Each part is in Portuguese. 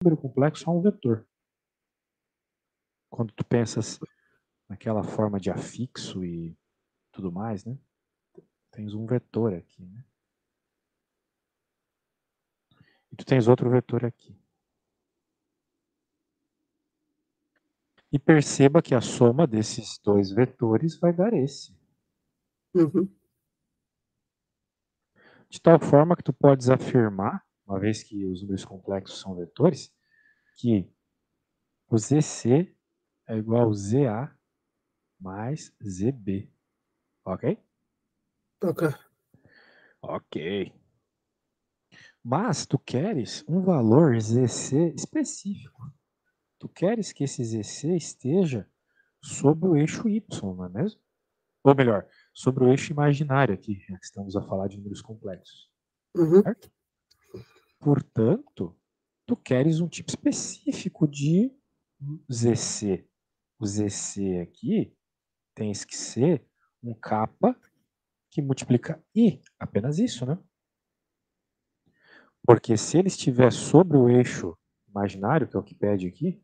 número complexo é um vetor. Quando tu pensas naquela forma de afixo e tudo mais, né? Tens um vetor aqui, né? E tu tens outro vetor aqui. E perceba que a soma desses dois vetores vai dar esse. Uhum. De tal forma que tu podes afirmar, uma vez que os números complexos são vetores, que o ZC é igual a ZA mais ZB. Ok? Ok. Ok. Mas tu queres um valor ZC específico. Tu queres que esse ZC esteja sobre o eixo Y, não é mesmo? Ou melhor, sobre o eixo imaginário aqui, já que estamos a falar de números complexos. Uhum. Certo? Portanto, tu queres um tipo específico de ZC. O ZC aqui tem que ser um kappa que multiplica I, apenas isso, né? Porque se ele estiver sobre o eixo imaginário, que é o que pede aqui,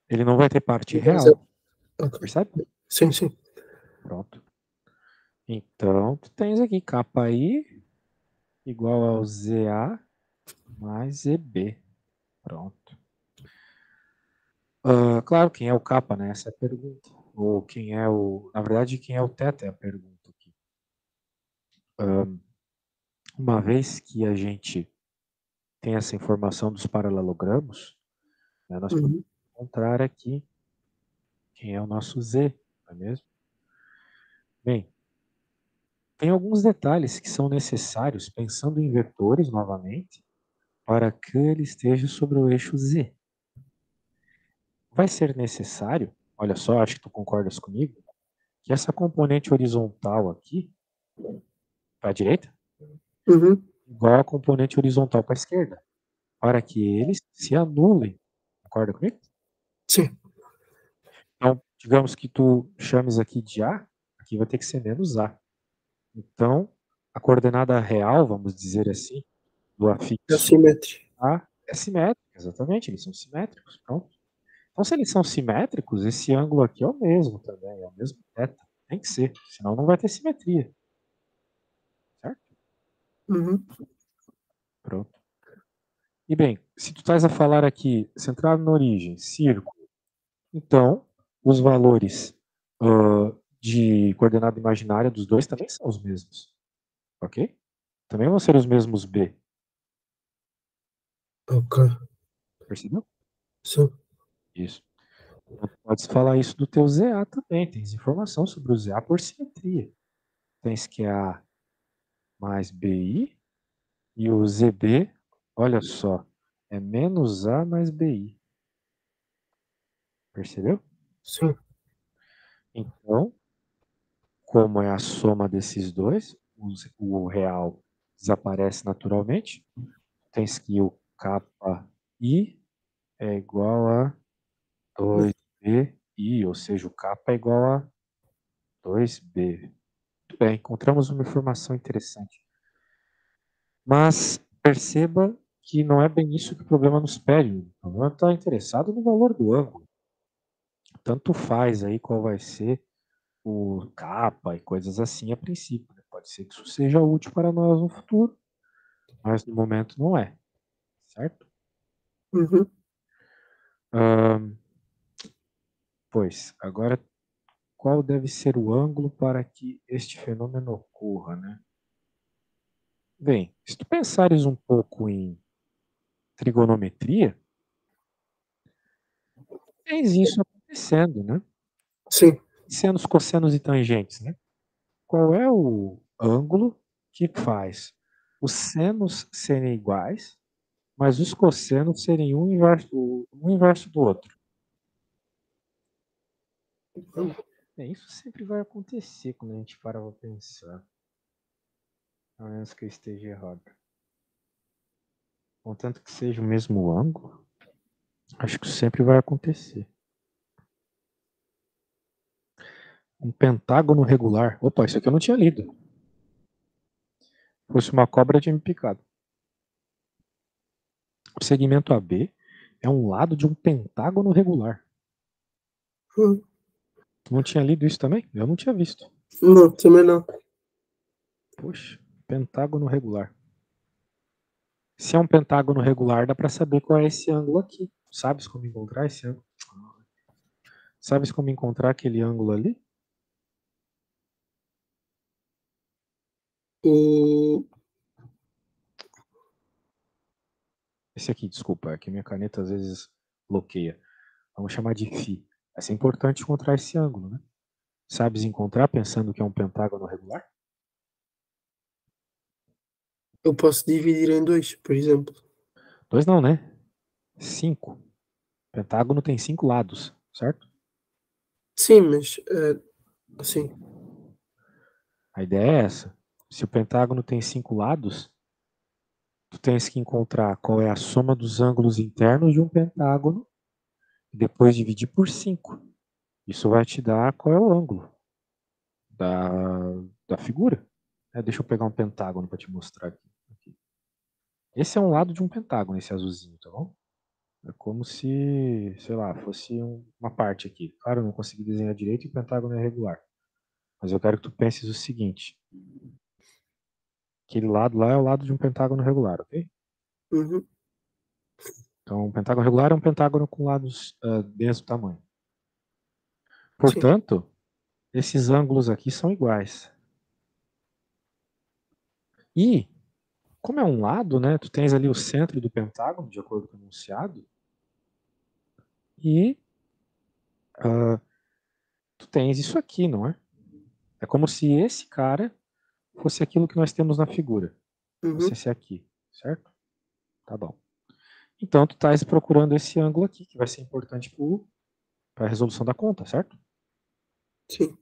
ele não vai ter parte Mas é... real. Ok. Percebe? Sim, sim. Pronto. Então, tu tens aqui kappa I igual ao ZA mais ZB. Pronto. Claro, quem é o kappa, né? Essa é a pergunta. Ou quem é o... Na verdade, quem é o θ é a pergunta aqui. Uma vez que a gente tem essa informação dos paralelogramos, né, nós podemos Uhum. encontrar aqui quem é o nosso Z, não é mesmo? Bem, tem alguns detalhes que são necessários, pensando em vetores novamente, para que ele esteja sobre o eixo Z. Vai ser necessário, olha só, acho que tu concordas comigo, que essa componente horizontal aqui, para a direita, Uhum. igual a componente horizontal para a esquerda, para que eles se anulem. Concorda comigo? Sim. Então, digamos que tu chames aqui de A, aqui vai ter que ser menos A. Então, a coordenada real, vamos dizer assim, do É afixo assimétrico. A é simétrica, exatamente, eles são simétricos. Pronto. Então, se eles são simétricos, esse ângulo aqui é o mesmo também, é o mesmo θ. Tem que ser, senão não vai ter simetria. Certo? Uhum. Pronto. E bem, se tu estás a falar aqui, centrado na origem, círculo, então, os valores de coordenada imaginária dos dois também são os mesmos. Ok? Também vão ser os mesmos B. Ok. Percebeu? Sim. Isso. Então, podes falar isso do teu ZA também. Tens informação sobre o ZA por simetria. Tens que A mais BI e o ZB, olha só, é menos A mais BI. Percebeu? Sim. Então, como é a soma desses dois, o real desaparece naturalmente. Tens que o kappa I é igual a 2BI, ou seja, o kappa é igual a 2B. Muito bem, encontramos uma informação interessante. Mas perceba que não é bem isso que o problema nos pede. O problema está interessado no valor do ângulo. Tanto faz aí qual vai ser o capa e coisas assim a princípio. Pode ser que isso seja útil para nós no futuro, mas no momento não é. Certo? Uhum. Pois, agora qual deve ser o ângulo para que este fenômeno ocorra, né? Bem, se tu pensares um pouco em trigonometria, tens isso acontecendo, né? Sim. Senos, cossenos e tangentes, né? Qual é o ângulo que faz os senos serem iguais, mas os cossenos serem um inverso do outro? Isso sempre vai acontecer quando a gente para para pensar. A menos que eu esteja errado. Contanto que seja o mesmo ângulo, acho que isso sempre vai acontecer. Um pentágono regular. Opa, isso aqui eu não tinha lido. Se fosse uma cobra, tinha me picado. O segmento AB é um lado de um pentágono regular. Hum. Tu não tinha lido isso também? Eu não tinha visto. Não, também não. Poxa, pentágono regular. Se é um pentágono regular, dá para saber qual é esse ângulo aqui. Sabes como encontrar esse ângulo? Sabes como encontrar aquele ângulo ali? O... Esse aqui, desculpa, é que minha caneta às vezes bloqueia. Vamos chamar de φ. Vai ser importante encontrar esse ângulo, né? Sabes encontrar pensando que é um pentágono regular? Eu posso dividir em dois, por exemplo. 2 não, né? 5. Pentágono tem 5 lados, certo? Sim, mas assim. A ideia é essa. Se o pentágono tem 5 lados, tu tens que encontrar qual é a soma dos ângulos internos de um pentágono e depois dividir por 5. Isso vai te dar qual é o ângulo da, da figura. Deixa eu pegar um pentágono para te mostrar aqui. Esse é um lado de um pentágono, esse azulzinho, tá bom? É como se, sei lá, fosse uma parte aqui. Claro, eu não consegui desenhar direito e o pentágono é regular. Mas eu quero que tu penses o seguinte. Aquele lado lá é o lado de um pentágono regular, ok? Uhum. Então, um pentágono regular é um pentágono com lados do mesmo tamanho. Sim. Portanto, esses ângulos aqui são iguais. E, como é um lado, né, tu tens ali o centro do pentágono, de acordo com o enunciado, e tu tens isso aqui, não é? É como se esse cara fosse aquilo que nós temos na figura. Fosse Uhum. esse aqui, certo? Tá bom. Então, tu estás procurando esse ângulo aqui, que vai ser importante para a resolução da conta, certo? Sim.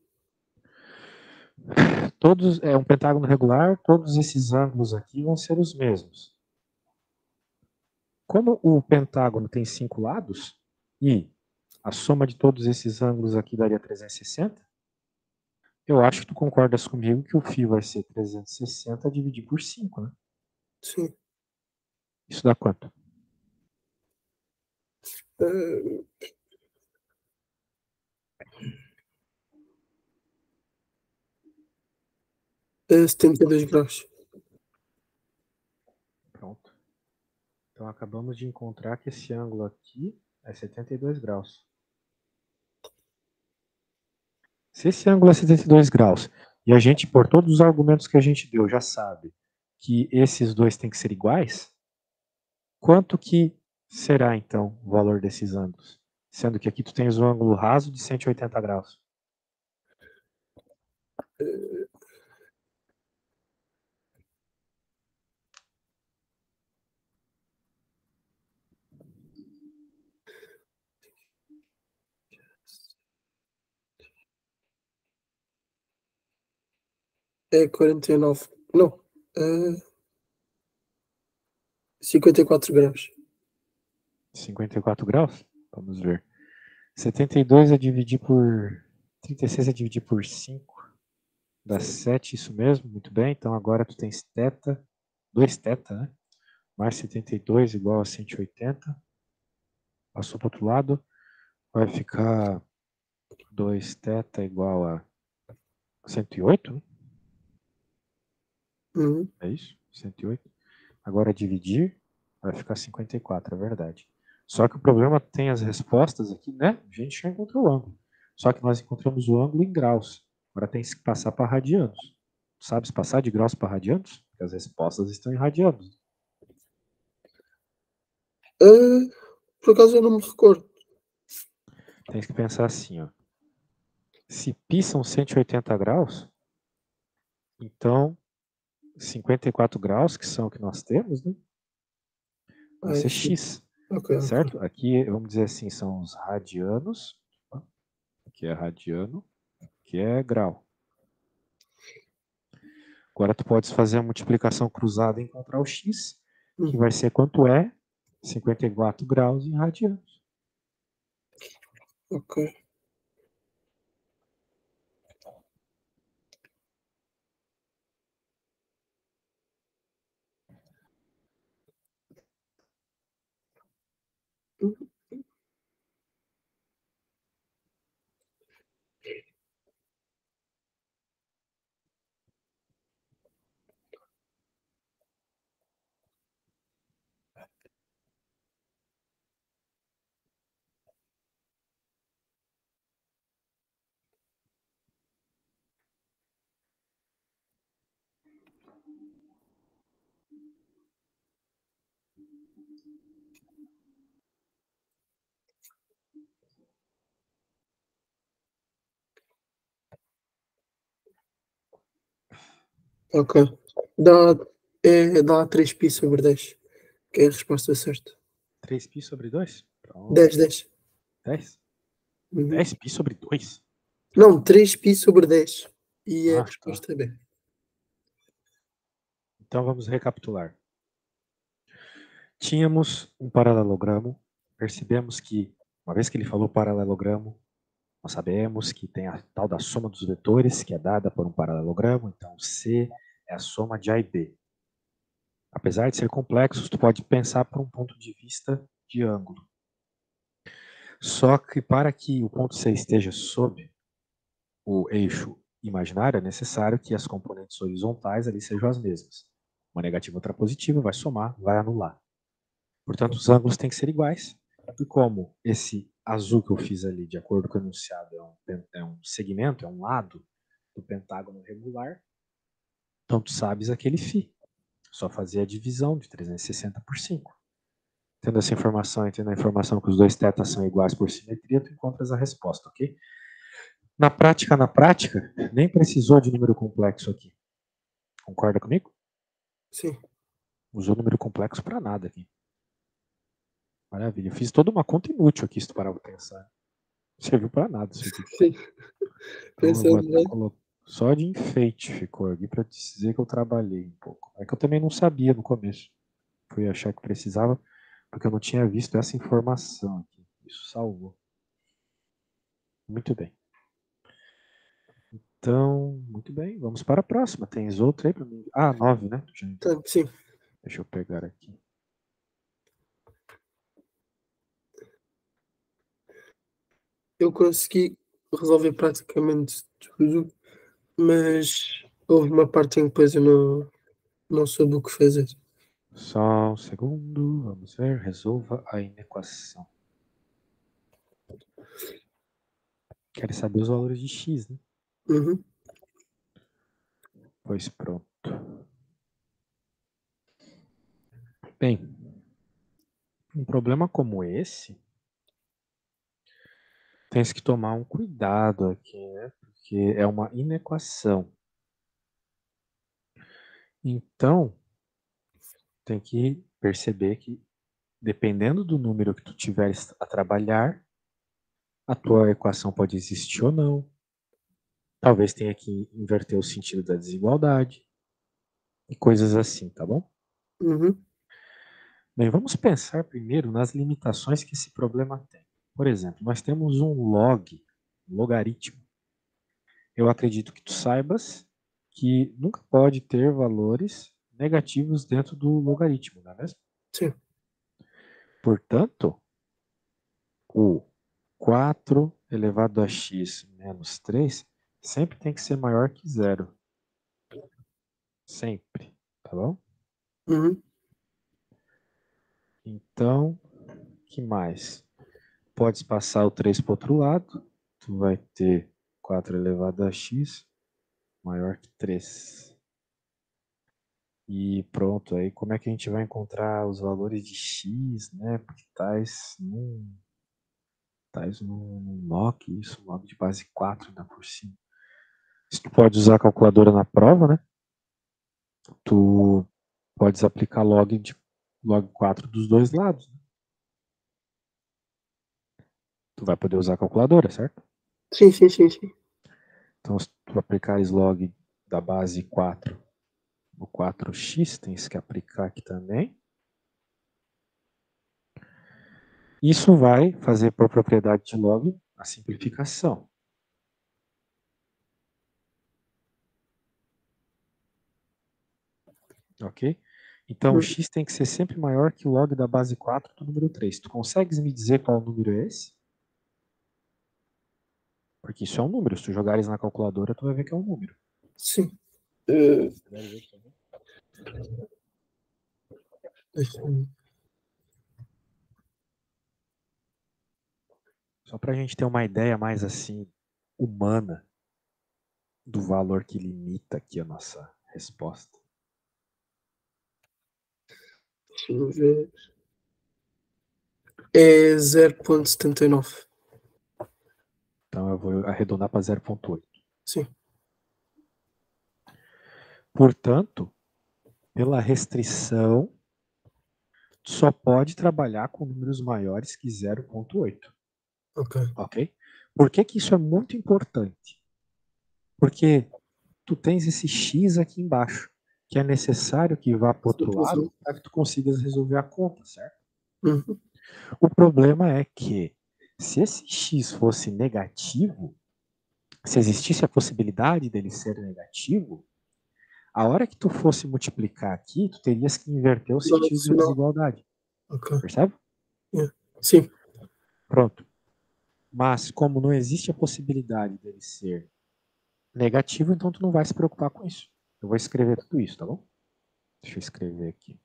É um pentágono regular, todos esses ângulos aqui vão ser os mesmos. Como o pentágono tem 5 lados, e a soma de todos esses ângulos aqui daria 360, eu acho que tu concordas comigo que o φ vai ser 360 dividido por 5, né? Sim. Isso dá quanto? Uh, é 72 graus. Pronto. Então acabamos de encontrar que esse ângulo aqui é 72 graus. Se esse ângulo é 72 graus e a gente, por todos os argumentos que a gente deu, já sabe que esses dois têm que ser iguais, quanto que será então o valor desses ângulos? Sendo que aqui tu tens o ângulo raso de 180 graus. É 49. Não. É 54 graus. 54 graus? Vamos ver. 72 a dividir por 36 a dividir por 5 dá 7, isso mesmo, muito bem. Então agora tu tens θ, 2θ, né? Mais 72 igual a 180. Passou para o outro lado, vai ficar 2θ igual a 108, né? Uhum. É isso? 108. Agora dividir, vai ficar 54, é verdade. Só que o problema tem as respostas aqui, né? A gente já encontrou o ângulo. Só que nós encontramos o ângulo em graus. Agora tem que passar para radianos. Sabes passar de graus para radianos? Porque as respostas estão em radianos. Por acaso eu não me recordo. Tem que pensar assim, ó. Se π são 180 graus, então 54 graus, que são o que nós temos, né? Vai Ah, ser sim. x, Ok, ok. certo? Aqui, vamos dizer assim, são os radianos, que é radiano, que é grau. Agora tu podes fazer a multiplicação cruzada e encontrar o x, que Uhum. vai ser quanto é 54 graus em radianos. Ok. Ok. Dá 3π sobre 10, que é a resposta certa. 3π sobre 2? Pronto. 10. 10? Uhum. 10π sobre 2? Não, 3π sobre 10. E a Ah, tá. resposta é B. Então vamos recapitular. Tínhamos um paralelogramo, percebemos que, uma vez que ele falou paralelogramo, nós sabemos que tem a tal da soma dos vetores, que é dada por um paralelogramo, então C é a soma de A e B. Apesar de ser complexos, tu pode pensar por um ponto de vista de ângulo. Só que para que o ponto C esteja sob o eixo imaginário, é necessário que as componentes horizontais ali sejam as mesmas. Uma negativa e outra positiva, vai somar, vai anular. Portanto, os ângulos têm que ser iguais. E como esse azul que eu fiz ali, de acordo com o enunciado, é um segmento, é um lado do pentágono regular, então tu sabes aquele φ. Só fazer a divisão de 360 por 5. Tendo essa informação e tendo a informação que os dois tetas são iguais por simetria, tu encontras a resposta, ok? Na prática, nem precisou de número complexo aqui. Concorda comigo? Sim. Usou número complexo para nada aqui. Maravilha. Eu fiz toda uma conta inútil aqui, se tu parar pra pensar. Não serviu para nada isso aqui. Sim. Então eu vou Pensando até bem. colocar. Só de enfeite ficou aqui para dizer que eu trabalhei um pouco. É que eu também não sabia no começo. Fui achar que precisava, porque eu não tinha visto essa informação aqui. Isso salvou. Muito bem. Então, muito bem. Vamos para a próxima. Tens outra aí para mim? Ah, 9, né? Então, sim. Deixa eu pegar aqui. Eu consegui resolver praticamente tudo, mas houve uma parte em que depois eu não soube o que fazer. Só um segundo. Vamos ver. Resolva a inequação. Quero saber os valores de x, né? Uhum. Pois pronto. Bem, um problema como esse, tens que tomar um cuidado aqui, né? Porque é uma inequação. Então, tem que perceber que, dependendo do número que tu tiveres a trabalhar, a tua equação pode existir ou não. Talvez tenha que inverter o sentido da desigualdade. E coisas assim, tá bom? Uhum. Bem, vamos pensar primeiro nas limitações que esse problema tem. Por exemplo, nós temos um logaritmo. Eu acredito que tu saibas que nunca pode ter valores negativos dentro do logaritmo, não é mesmo? Sim. Portanto, o 4 elevado a x menos 3 sempre tem que ser maior que zero. Sempre, tá bom? Uhum. Então, que mais? Podes passar o 3 para o outro lado, tu vai ter 4 elevado a x maior que 3. E pronto, aí como é que a gente vai encontrar os valores de x, né? Porque tais num log, isso, log de base 4 ainda por cima. Se tu pode usar a calculadora na prova, né? Tu podes aplicar log 4 dos dois lados. Né? Tu vai poder usar a calculadora, certo? Sim, sim, sim, sim. Então, se tu aplicares log da base 4 no 4x, tens que aplicar aqui também. Isso vai fazer por propriedade de log a simplificação. Ok? Então, x tem que ser sempre maior que o log da base 4 do número 3. Tu consegues me dizer qual número é esse? Porque isso é um número. Se tu jogares na calculadora, tu vai ver que é um número. Sim. Só para a gente ter uma ideia mais assim, humana, do valor que limita aqui a nossa resposta. Deixa eu ver. É 0,79. Então eu vou arredondar para 0,8. Sim. Portanto, pela restrição, só pode trabalhar com números maiores que 0,8. Ok. Ok? Por que que isso é muito importante? Porque tu tens esse x aqui embaixo, que é necessário que vá para o outro lado para que tu consigas resolver a conta, certo? Uhum. O problema é que se esse x fosse negativo, se existisse a possibilidade dele ser negativo, a hora que tu fosse multiplicar aqui, tu terias que inverter o sentido da desigualdade. Ok. Percebe? Yeah. Sim. Pronto. Mas como não existe a possibilidade dele ser negativo, então tu não vai se preocupar com isso. Eu vou escrever tudo isso, tá bom? Deixa eu escrever aqui.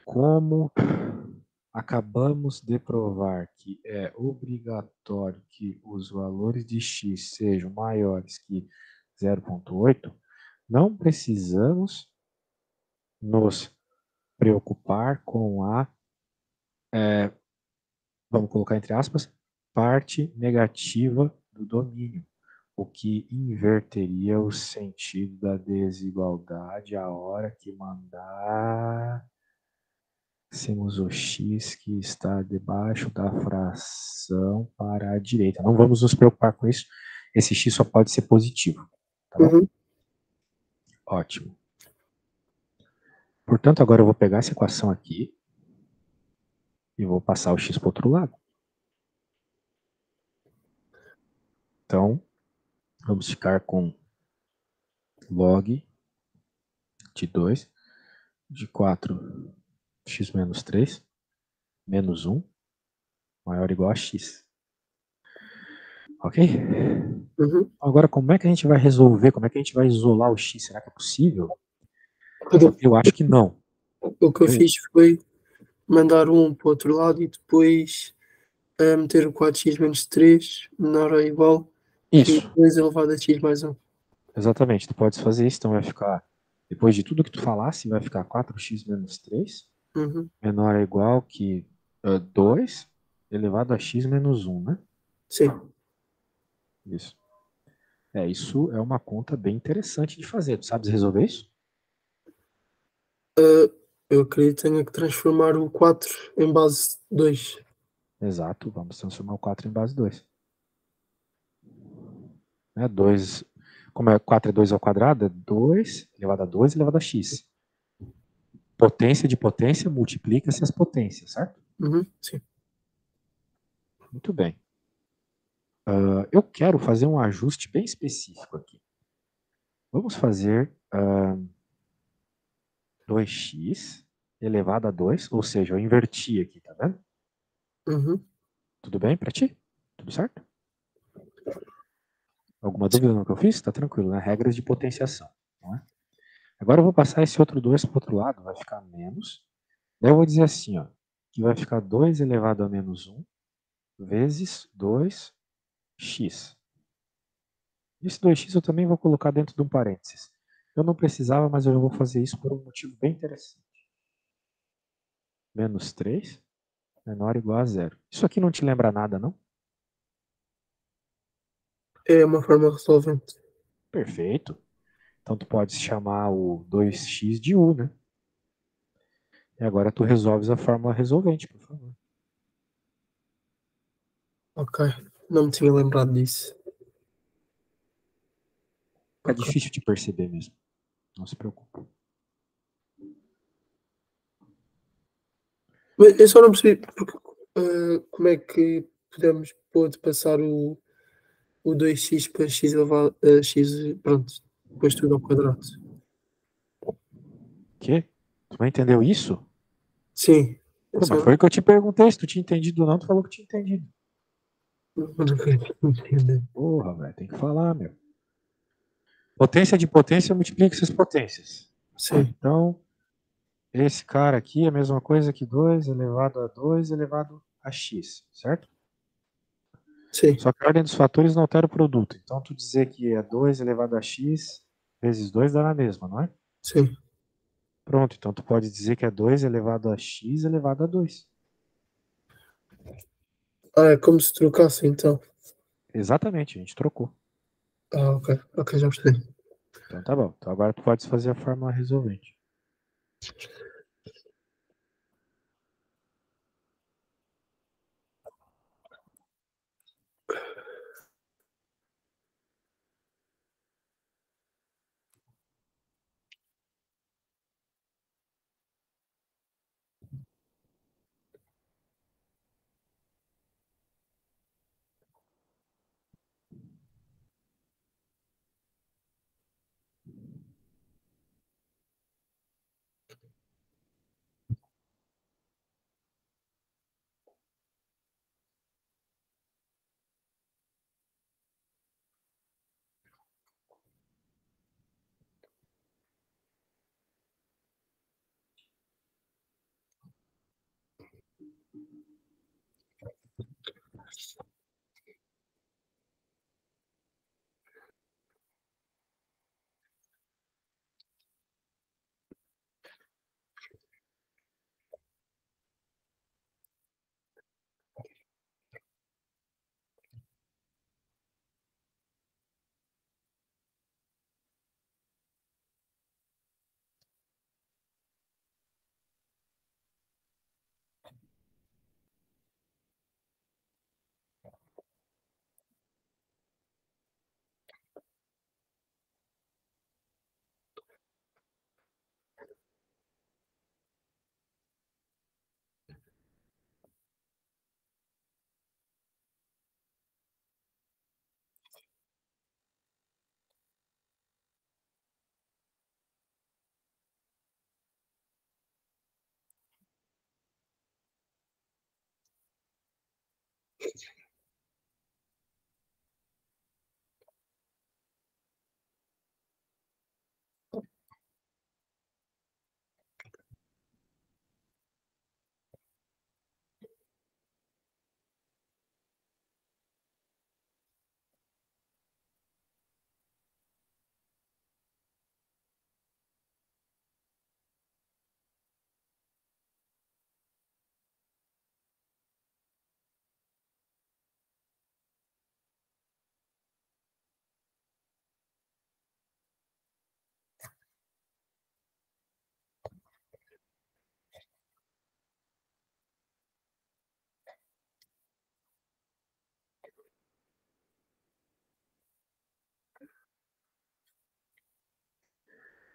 Como acabamos de provar que é obrigatório que os valores de x sejam maiores que 0,8, não precisamos nos preocupar com a, vamos colocar entre aspas, parte negativa do domínio, o que inverteria o sentido da desigualdade a hora que mandássemos o x que está debaixo da fração para a direita. Não vamos nos preocupar com isso, esse x só pode ser positivo, tá bom? Uhum. Ótimo. Portanto, agora eu vou pegar essa equação aqui e vou passar o x para o outro lado. Então, vamos ficar com log de 2 de 4x menos 3 menos 1 maior ou igual a x. Ok? Uhum. Agora, como é que a gente vai resolver? Como é que a gente vai isolar o x? Será que é possível? Eu acho que não. O que eu fiz foi mandar um para o outro lado e depois meter o 4x menos 3 menor ou igual que Isso, 2 elevado a x mais 1. exatamente. Tu podes fazer isso, então vai ficar, depois de tudo que tu falasse, vai ficar 4x menos 3 Uhum. menor ou igual que 2 elevado a x menos 1, né? Sim. Isso. Isso é uma conta bem interessante de fazer. Tu sabes resolver isso? Eu acredito que tenha que transformar o 4 em base 2. Exato, vamos transformar o 4 em base 2. 2, como é 4 é 2 ao quadrado, é 2 elevado a 2 elevado a x. Potência de potência multiplica-se as potências, certo? Uhum. Sim. Muito bem. Eu quero fazer um ajuste bem específico aqui. Vamos fazer 2x elevado a 2, ou seja, eu inverti aqui, tá vendo? Uhum. Tudo bem para ti? Tudo certo? Alguma Sim. dúvida no que eu fiz? Tá tranquilo, né? Regras de potenciação, não é? Agora eu vou passar esse outro 2 para o outro lado, vai ficar menos. Daí eu vou dizer assim, ó, que vai ficar 2 elevado a menos 1 vezes 2x. Esse 2x eu também vou colocar dentro de um parênteses. Eu não precisava, mas eu vou fazer isso por um motivo bem interessante. Menos 3 menor ou igual a zero. Isso aqui não te lembra nada, não? É uma forma resolvente. Perfeito. Então tu pode chamar o 2x de u, né? E agora tu resolves a fórmula resolvente, por favor. Ok. Não me tinha lembrado disso. Fica Ok. difícil de perceber mesmo. Não se preocupe. Mas eu só não percebi porque, como é que podemos passar o 2x para x elevado a x, pronto, depois tudo ao quadrado. Quê? Tu não entendeu isso? Sim. Pô, mas foi o que eu te perguntei, se tu tinha entendido ou não, tu falou que tinha entendido. Não quero entender. Porra, velho, tem que falar, meu. Potência de potência multiplica essas potências. Sim, Então, esse cara aqui é a mesma coisa que 2 elevado a 2 elevado a x, certo? sim, Só que a ordem dos fatores não altera o produto. Então, tu dizer que é 2 elevado a x vezes 2 dá na mesma, não é? sim. Pronto, então tu pode dizer que é 2 elevado a x elevado a 2. Ah, é como se trocasse então. Exatamente, a gente trocou. Ah, ok, ok, já percebi. Então tá bom. Então agora tu pode fazer a fórmula resolvente.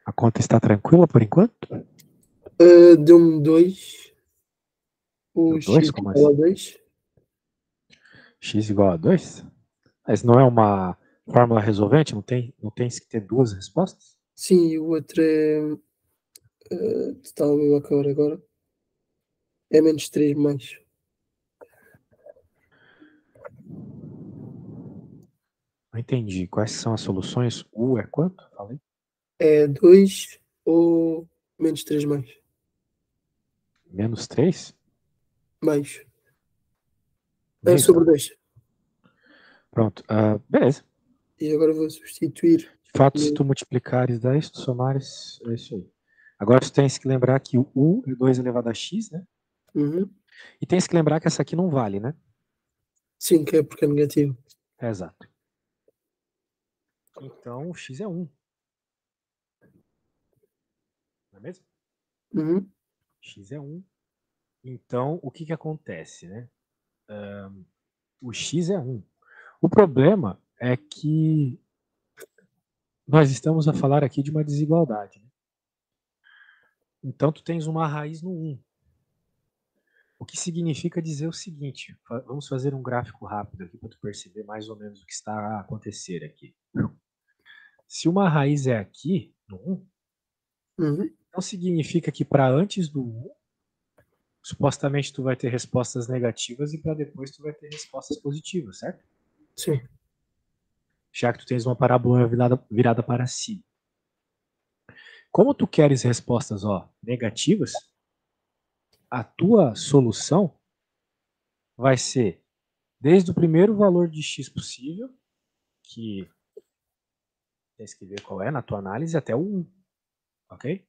A conta está tranquila por enquanto? Deu-me 2, Deu o 2? x Como igual a assim? 2. X igual a 2? Mas não é uma fórmula resolvente? Não tem que ter duas respostas? Sim, e o outro é. Estava a acabar agora. É menos 3 mais. Não entendi. Quais são as soluções? U é quanto? Falei. É 2 ou menos 3 mais. Menos 3? Mais. É Meio, sobre será? 2. Pronto. Beleza. E agora vou substituir. De fato, se no- tu multiplicares 10, tu somares, é isso aí. Agora tu tens que lembrar que o U é 2 elevado a x, né? Uhum. E tens que lembrar que essa aqui não vale, né? Sim, que é porque é negativo. É exato. Então, o x é 1. Não é mesmo? Uhum. X é 1. Então, o que acontece, né? O x é 1. O problema é que nós estamos a falar aqui de uma desigualdade. Né? Então, tu tens uma raiz no 1. O que significa dizer o seguinte, vamos fazer um gráfico rápido aqui para tu perceber mais ou menos o que está a acontecer aqui. Se uma raiz é aqui, no 1, não significa que para antes do 1, supostamente tu vai ter respostas negativas e para depois tu vai ter respostas positivas, certo? Sim. Já que tu tens uma parábola virada para cima. Como tu queres respostas negativas, a tua solução vai ser desde o primeiro valor de x possível, que tens que ver qual é na tua análise, até o 1. Ok?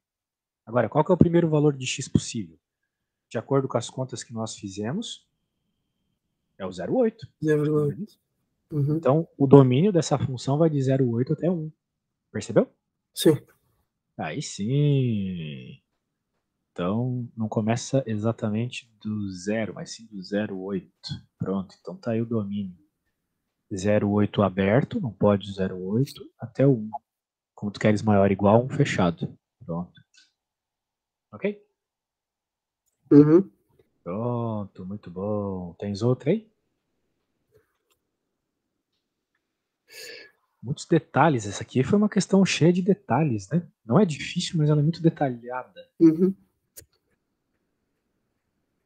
Agora, qual que é o primeiro valor de x possível? De acordo com as contas que nós fizemos, é o 0,8. É verdade. Então, o domínio dessa função vai de 0,8 até 1. Percebeu? Sim. Aí sim. Então, não começa exatamente do 0, mas sim do 0,8. Pronto, então tá aí o domínio. 0,8 aberto, não pode 0,8, até o 1. Como tu queres maior ou igual, 1 fechado. Pronto. Ok? Pronto, muito bom. Tens outra aí? Muitos detalhes. Essa aqui foi uma questão cheia de detalhes, né? Não é difícil, mas ela é muito detalhada.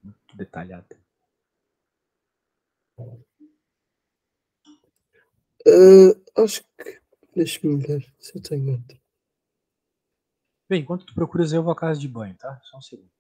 Muito detalhada. Acho que. Deixa-me ver se eu tenho outra. Bem, enquanto tu procuras, eu vou à casa de banho, tá? Só um segundo.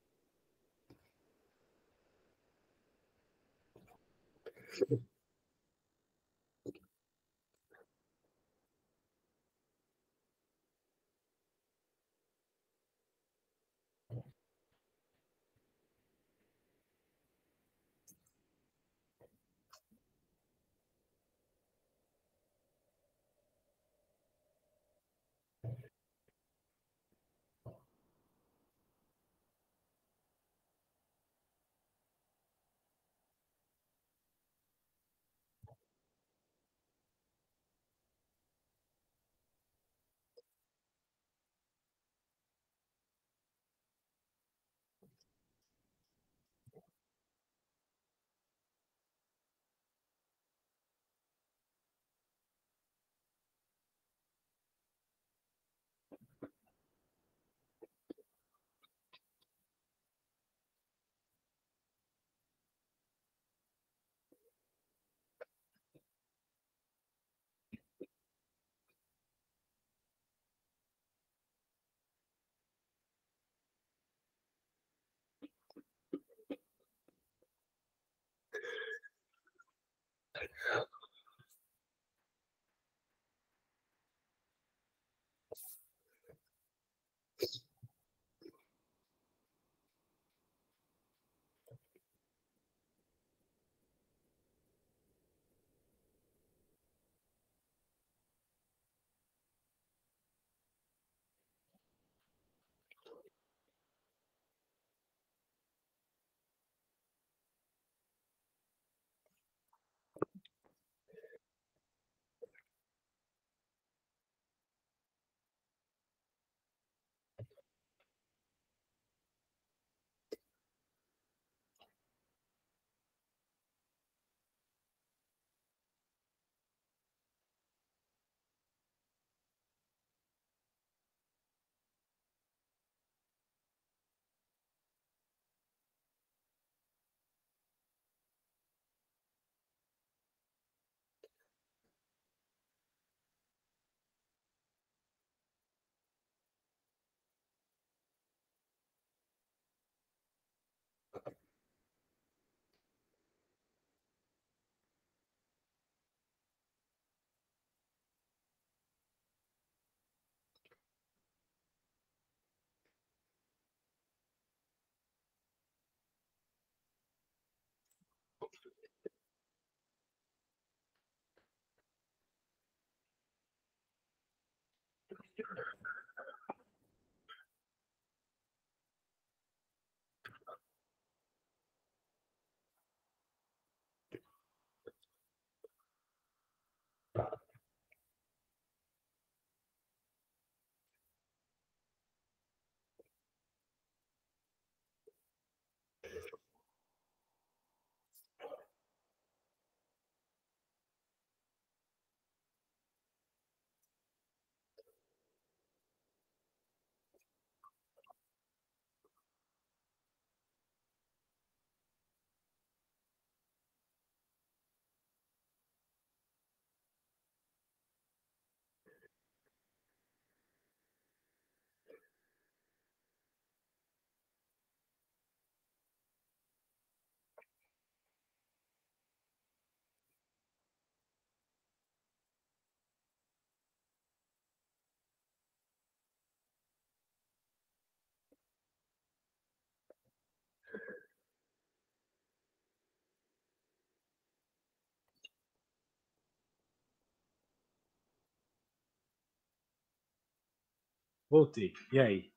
Voltei. E aí?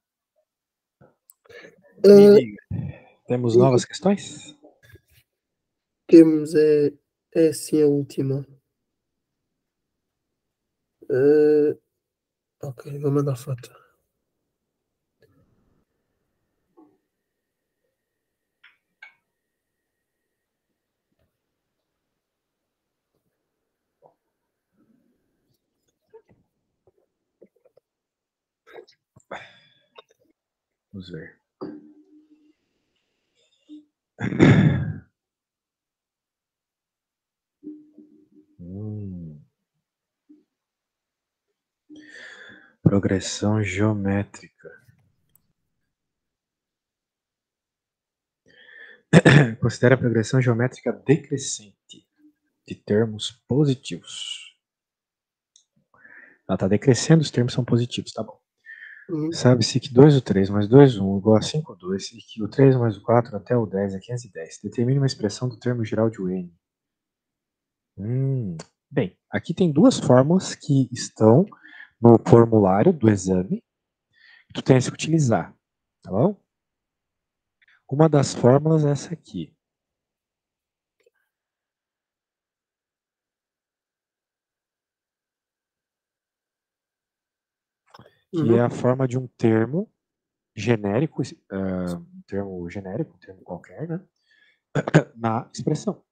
Me Ah, diga. Temos novas questões? temos é assim a última. Ah, ok, vou mandar foto. Vamos ver. Progressão geométrica. Considera a progressão geométrica decrescente de termos positivos. Ela está decrescendo, os termos são positivos, tá bom. Uhum. Sabe-se que 2 o 3 mais 2 1 igual a 5 2 e que o 3 mais o 4 até o 10 é 510. Determine uma expressão do termo geral de N. Bem, aqui tem duas fórmulas que estão no formulário do exame que tu tens que utilizar, tá bom? Uma das fórmulas é essa aqui. Que é Uhum. a forma de um termo genérico, um termo genérico, um termo qualquer, né? Na expressão.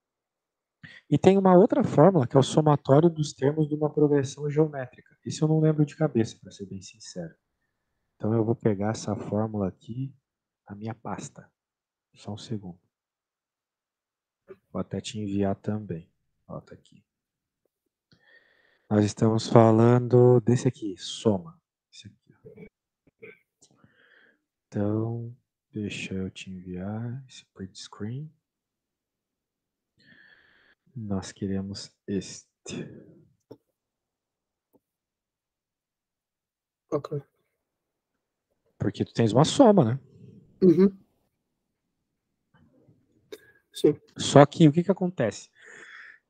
E tem uma outra fórmula, que é o somatório dos termos de uma progressão geométrica. Isso eu não lembro de cabeça, para ser bem sincero. Então eu vou pegar essa fórmula aqui na minha pasta. Só um segundo. Vou até te enviar também. Ó, tá aqui. Nós estamos falando desse aqui, soma. Esse aqui. Então, deixa eu te enviar esse print screen. Nós queremos este. Ok. Porque tu tens uma soma, né? Uhum. Sim. Só que o que, que acontece?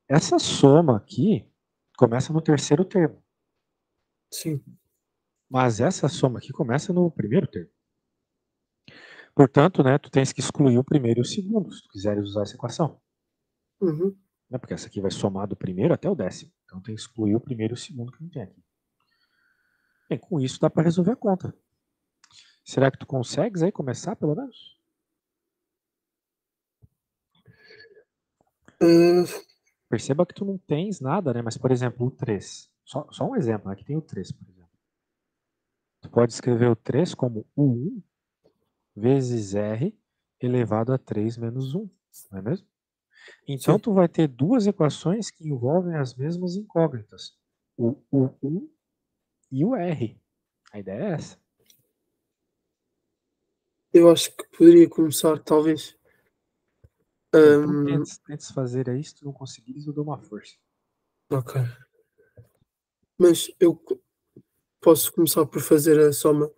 Essa soma aqui começa no terceiro termo. Sim. Mas essa soma aqui começa no primeiro termo. Portanto, né, tu tens que excluir o primeiro e o segundo, se tu quiseres usar essa equação. Uhum. Né, porque essa aqui vai somar do primeiro até o décimo. Então tem que excluir o primeiro e o segundo que não tem aqui. Bem, com isso dá para resolver a conta. Será que tu consegues aí começar, pelo menos? Ah, Perceba que tu não tens nada, né? Mas, por exemplo, o 3. Só um exemplo, aqui tem o 3, por exemplo. Tu pode escrever o 3 como U1 vezes R elevado a 3 menos 1, não é mesmo? Então, sim. tu vai ter duas equações que envolvem as mesmas incógnitas. O U1 e o R. A ideia é essa. Eu acho que poderia começar, talvez. Bem, então Hum, tentes fazer aí, se tu não conseguires, eu dou uma força. ok. Mas eu posso começar por fazer a soma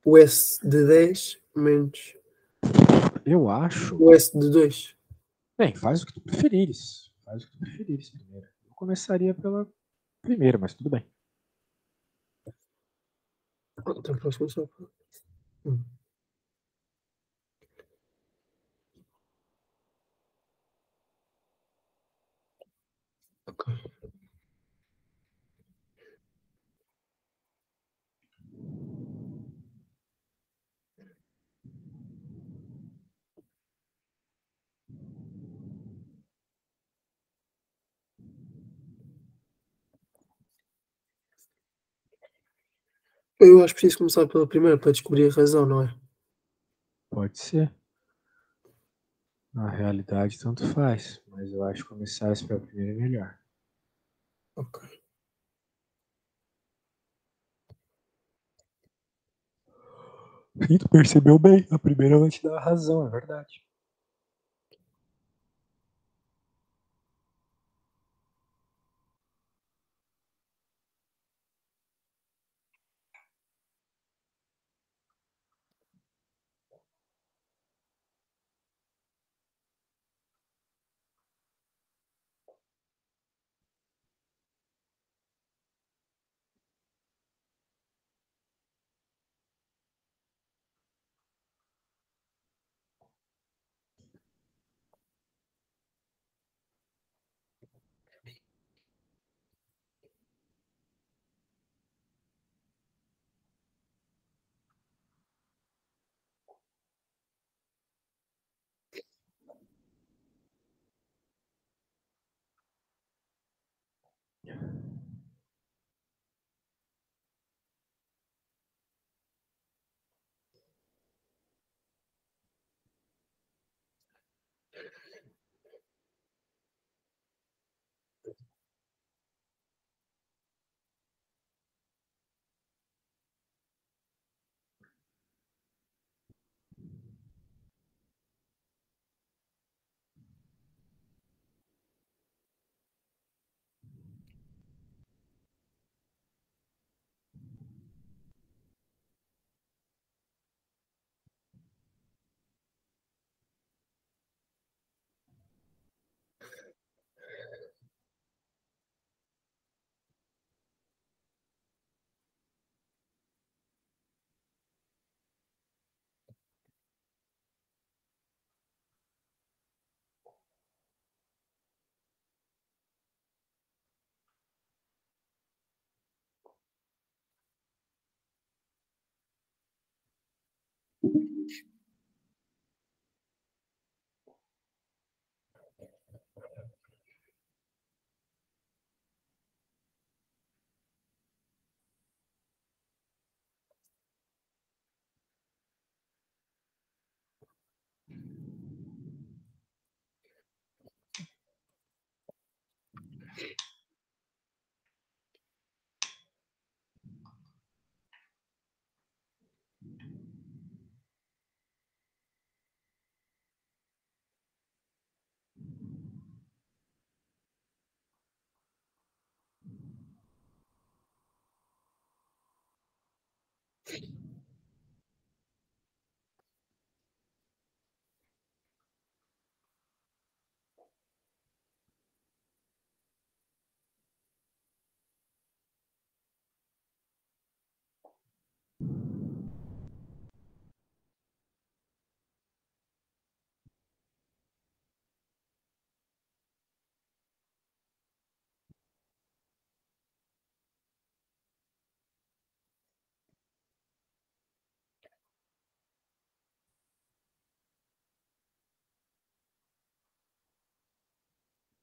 o S de 10 menos Eu acho. o S de 2. Bem, faz o que tu preferires. Faz o que tu preferires primeiro. Eu começaria pela primeira, mas tudo bem. Então posso começar por. Hum, ok. Eu acho que preciso começar pela primeira para descobrir a razão, não é? Pode ser. Na realidade, tanto faz. Mas eu acho que começar pela primeira é melhor. Ok. E tu percebeu bem. A primeira vai te dar a razão, é verdade.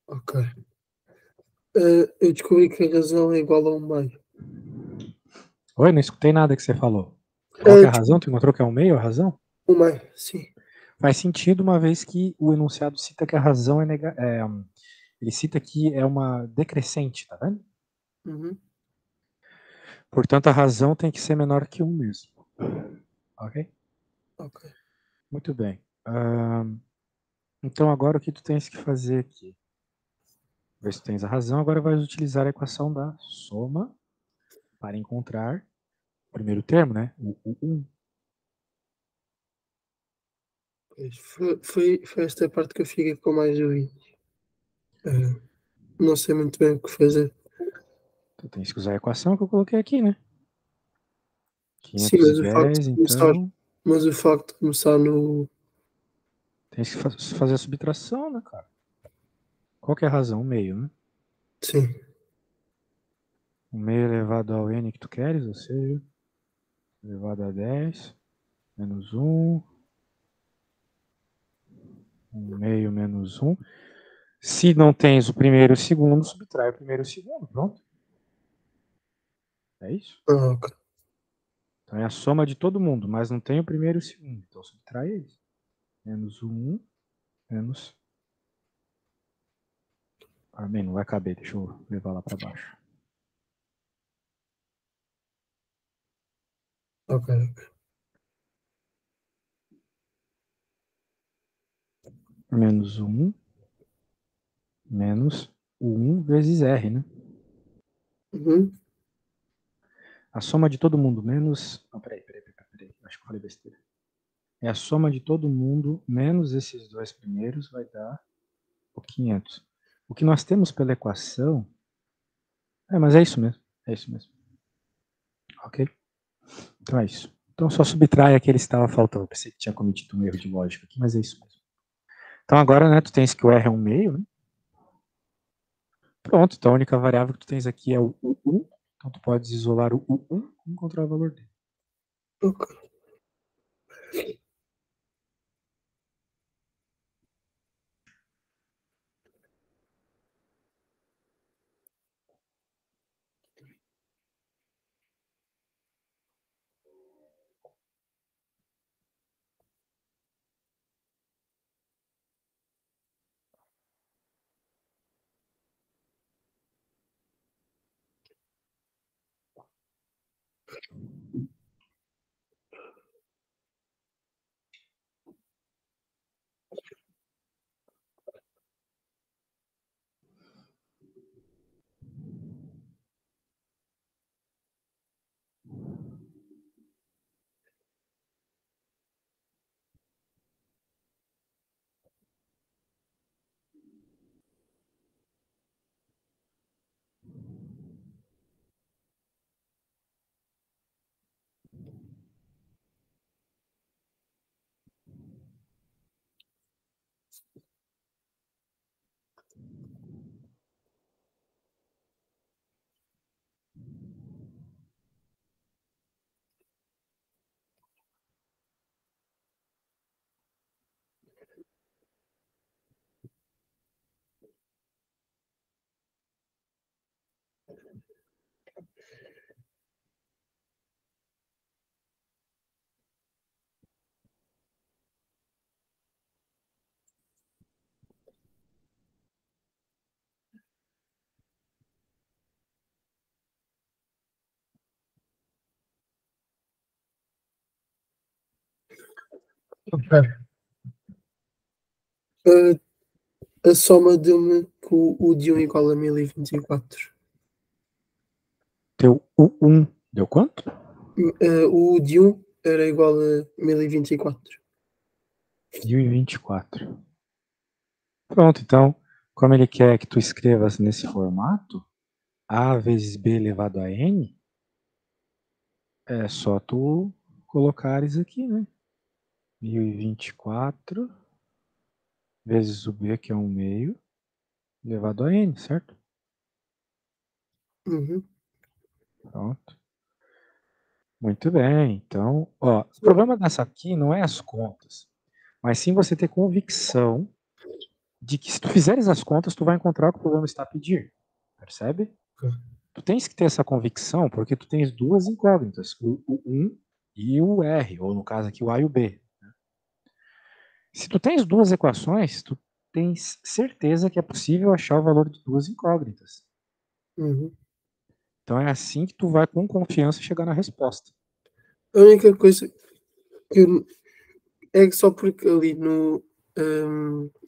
Ok. Eu descobri que a razão é igual a um meio. Oi, não escutei nada que você falou. Qual que é a razão? Desculpa, Tu encontrou que é um meio a razão? um meio, sim. Faz sentido uma vez que o enunciado cita que a razão ele cita que é uma decrescente, tá vendo? Uhum, Portanto, a razão tem que ser menor que um mesmo. Ok? ok. Muito bem. Então, agora o que tu tens que fazer aqui? Ver se tu tens a razão, agora vais utilizar a equação da soma para encontrar o primeiro termo, né? O 1. Pois, foi esta parte que eu fiquei com mais dúvidas. Não sei muito bem o que fazer. Tu tens que usar a equação que eu coloquei aqui, né? Sim, mas o facto 510, de começar, então, mas o facto de começar no. tens que fazer a subtração, né, cara? Qual que é a razão? O meio, né? Sim. O meio elevado ao n que tu queres, ou seja, elevado a 10, menos 1, 1 meio menos 1. Se não tens o primeiro e o segundo, subtrai o primeiro e o segundo, pronto. É isso? Ok. Então é a soma de todo mundo, mas não tem o primeiro e o segundo, então subtrai eles. Menos 1, menos... Ah, bem, não vai caber, deixa eu levar lá para baixo. Ok. Menos 1, menos o 1 vezes R, né? Uhum. A soma de todo mundo menos... Não, peraí. Acho que eu falei besteira. É a soma de todo mundo menos esses dois primeiros vai dar o 500. O que nós temos pela equação... mas é isso mesmo. É isso mesmo. Ok? Então é isso. Então só subtrai aquele que estava faltando. Pensei que tinha cometido um erro de lógica aqui, mas é isso mesmo. Então agora, né, tu tens que o R é um meio, né? Pronto, então a única variável que tu tens aqui é o U1. Então tu podes isolar o U1 e encontrar o valor dele. Ok. Ok. Ah, a soma deu-me que o de 1 igual a 1024. Teu U1 deu quanto? O de 1 era igual a 1024. 1024. Pronto, então, como ele quer que tu escrevas nesse formato, A vezes B elevado a N, é só tu colocares aqui, né? 1024 vezes o B, que é 1/2, elevado a N, certo? Uhum. Pronto. Muito bem. Então, ó, o problema dessa aqui não é as contas, mas sim você ter convicção de que se tu fizeres as contas, tu vai encontrar o que o problema está a pedir. Percebe? Tu tens que ter essa convicção porque tu tens duas incógnitas, o 1 e o R, ou no caso aqui o A e o B. Se tu tens duas equações, tu tens certeza que é possível achar o valor de duas incógnitas. Uhum. Então é assim que tu vai com confiança chegar na resposta. A única coisa que eu é que só porque ali no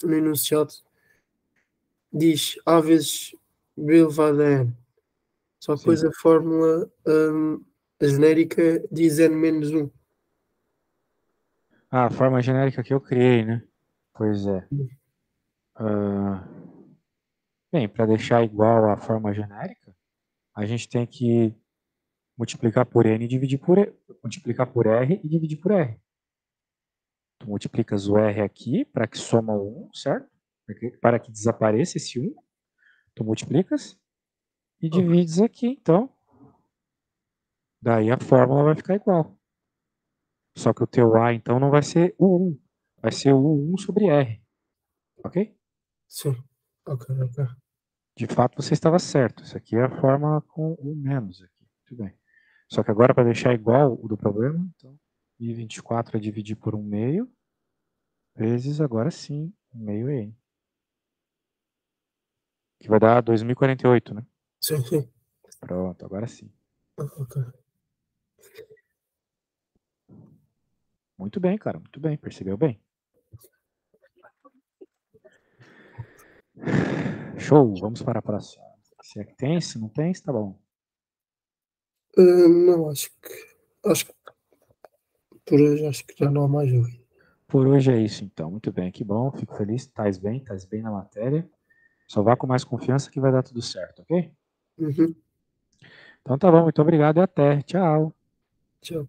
enunciado diz A vezes B elevado a N, só que Sim. depois a fórmula, a genérica diz N menos 1. Ah, a forma genérica que eu criei, né? Pois é. Bem, para deixar igual à forma genérica, a gente tem que multiplicar por N e dividir por E, multiplicar por R e dividir por R. Tu multiplicas o R aqui para que soma o 1, certo? Para que desapareça esse 1. Tu multiplicas e Ok, divides aqui, então. Daí a fórmula vai ficar igual. Só que o teu A, então, não vai ser o 1. Vai ser o 1 sobre R. Ok? sim. Ok, ok. De fato, você estava certo. Isso aqui é a fórmula com o menos aqui. Muito bem. Só que agora, para deixar igual o do problema, então, 1024 é dividir por 1/2, vezes, agora sim, 1/2 N. Que vai dar 2048, né? Sim, sim. Pronto, agora sim. Ok. Muito bem, cara. Muito bem. Percebeu bem. Show. Vamos para a próxima. Se é que tem, se não tem, tá bom. Não, acho que por hoje acho que já não há mais dúvida. Por hoje é isso, então. Muito bem, que bom. Fico feliz. Estás bem na matéria. Só vá com mais confiança que vai dar tudo certo, ok? Uhum. Então tá bom. Muito obrigado e até. Tchau. Tchau.